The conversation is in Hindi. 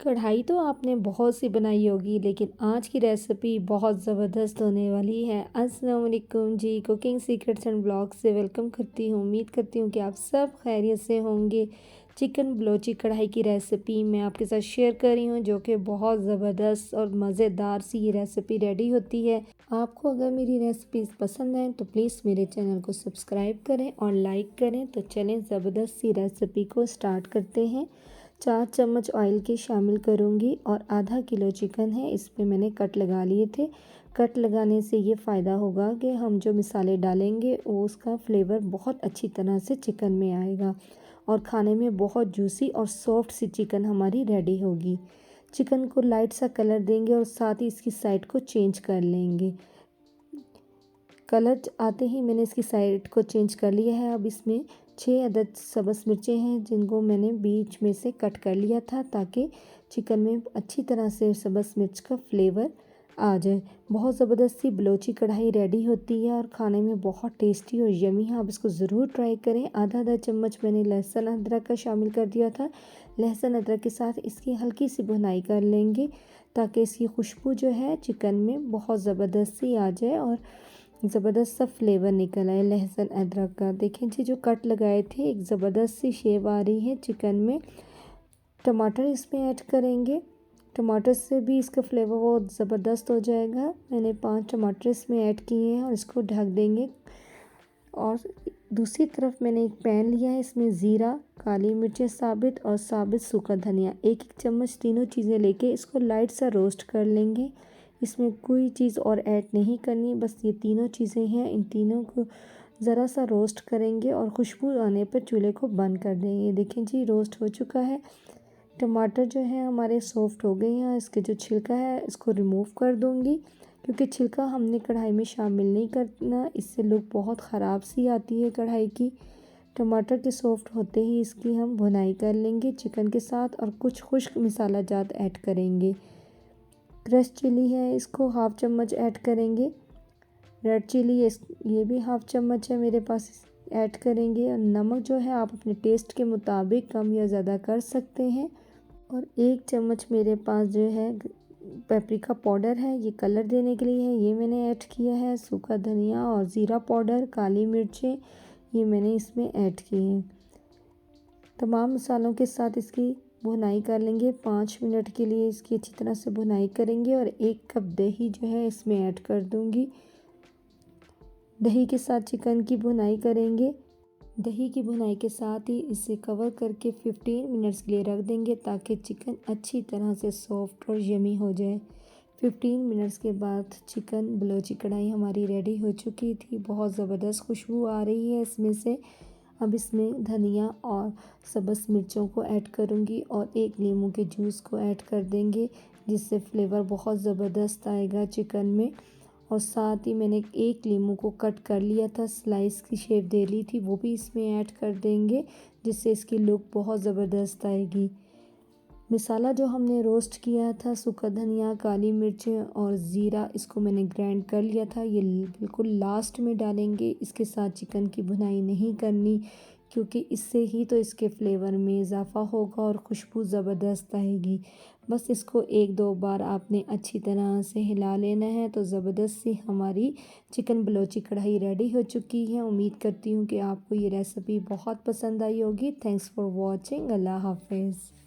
कढ़ाई तो आपने बहुत सी बनाई होगी, लेकिन आज की रेसिपी बहुत ज़बरदस्त होने वाली है। अस्सलाम वालेकुम जी, कुकिंग सीक्रेट्स एंड ब्लॉग्स से वेलकम करती हूँ। उम्मीद करती हूँ कि आप सब खैरियत से होंगे। चिकन बलोची कढ़ाई की रेसिपी मैं आपके साथ शेयर कर रही हूँ, जो कि बहुत ज़बरदस्त और मज़ेदार सी ये रेसिपी रेडी होती है। आपको अगर मेरी रेसिपीज़ पसंद आए तो प्लीज़ मेरे चैनल को सब्सक्राइब करें और लाइक करें। तो चलें ज़बरदस्त सी रेसिपी को स्टार्ट करते हैं। 4 चम्मच ऑयल के शामिल करूँगी और आधा किलो चिकन है, इस पे मैंने कट लगा लिए थे। कट लगाने से ये फ़ायदा होगा कि हम जो मसाले डालेंगे वो उसका फ्लेवर बहुत अच्छी तरह से चिकन में आएगा और खाने में बहुत जूसी और सॉफ्ट सी चिकन हमारी रेडी होगी। चिकन को लाइट सा कलर देंगे और साथ ही इसकी साइड को चेंज कर लेंगे। कलर आते ही मैंने इसकी साइड को चेंज कर लिया है। अब इसमें 6 अदद सब्ज़ मिर्चें हैं, जिनको मैंने बीच में से कट कर लिया था ताकि चिकन में अच्छी तरह से सब्ज़ मिर्च का फ्लेवर आ जाए। बहुत ज़बरदस्त सी बलोची कढ़ाई रेडी होती है और खाने में बहुत टेस्टी और यमी है। आप इसको ज़रूर ट्राई करें। आधा चम्मच मैंने लहसुन अदरक का शामिल कर दिया था। लहसुन अदरक के साथ इसकी हल्की सी भुनाई कर लेंगे ताकि इसकी खुशबू जो है चिकन में बहुत ज़बरदस्त सी आ जाए और ज़बरदस्त सा फ्लेवर निकल आए लहसुन अदरक का। देखें जी, जो कट लगाए थे एक ज़बरदस्त सी शेप आ रही है चिकन में। टमाटर इसमें ऐड करेंगे। टमाटर से भी इसका फ्लेवर बहुत ज़बरदस्त हो जाएगा। मैंने 5 टमाटर इसमें ऐड किए हैं और इसको ढक देंगे। और दूसरी तरफ मैंने एक पैन लिया है, इसमें ज़ीरा, काली मिर्चें साबित और साबित सूखा धनिया, एक चम्मच तीनों चीज़ें लेके इसको लाइट सा रोस्ट कर लेंगे। इसमें कोई चीज़ और ऐड नहीं करनी, बस ये तीनों चीज़ें हैं। इन तीनों को ज़रा सा रोस्ट करेंगे और खुशबू आने पर चूल्हे को बंद कर देंगे। देखें जी, रोस्ट हो चुका है। टमाटर जो है हमारे सॉफ्ट हो गए हैं। इसके जो छिलका है इसको रिमूव कर दूँगी, क्योंकि छिलका हमने कढ़ाई में शामिल नहीं करना, इससे लुक बहुत ख़राब सी आती है कढ़ाई की। टमाटर के सॉफ्ट होते ही इसकी हम भुनाई कर लेंगे चिकन के साथ और कुछ खुश्क मसाला जात ऐड करेंगे। क्रश चिली है, इसको हाफ़ चम्मच ऐड करेंगे। रेड चिली ये भी हाफ़ चम्मच है मेरे पास, ऐड करेंगे। और नमक जो है आप अपने टेस्ट के मुताबिक कम या ज़्यादा कर सकते हैं। और 1 चम्मच मेरे पास जो है पेपरिका पाउडर है, ये कलर देने के लिए है, ये मैंने ऐड किया है। सूखा धनिया और ज़ीरा पाउडर, काली मिर्चें, ये मैंने इसमें ऐड किए हैं। तमाम मसालों के साथ इसकी भुनाई कर लेंगे। 5 मिनट के लिए इसकी अच्छी तरह से भुनाई करेंगे और 1 कप दही जो है इसमें ऐड कर दूंगी। दही के साथ चिकन की भुनाई करेंगे। दही की भुनाई के साथ ही इसे कवर करके 15 मिनट्स के लिए रख देंगे ताकि चिकन अच्छी तरह से सॉफ्ट और यमी हो जाए। 15 मिनट्स के बाद चिकन बलोची कढ़ाई हमारी रेडी हो चुकी थी। बहुत ज़बरदस्त खुशबू आ रही है इसमें से। अब इसमें धनिया और सब्ज़ मिर्चों को ऐड करूँगी और 1 नींबू के जूस को ऐड कर देंगे, जिससे फ्लेवर बहुत ज़बरदस्त आएगा चिकन में। और साथ ही मैंने 1 नींबू को कट कर लिया था, स्लाइस की शेप दे ली थी, वो भी इसमें ऐड कर देंगे, जिससे इसकी लुक बहुत ज़बरदस्त आएगी। मसाला जो हमने रोस्ट किया था, सूखा धनिया, काली मिर्चें और ज़ीरा, इसको मैंने ग्राइंड कर लिया था, ये बिल्कुल लास्ट में डालेंगे। इसके साथ चिकन की भुनाई नहीं करनी, क्योंकि इससे ही तो इसके फ्लेवर में इजाफ़ा होगा और खुशबू ज़बरदस्त आएगी। बस इसको 1-2 बार आपने अच्छी तरह से हिला लेना है, तो ज़बरदस्त सी हमारी चिकन बलोची कढ़ाई रेडी हो चुकी है। उम्मीद करती हूँ कि आपको ये रेसिपी बहुत पसंद आई होगी। Thanks for watching. अल्लाह हाफ़िज़।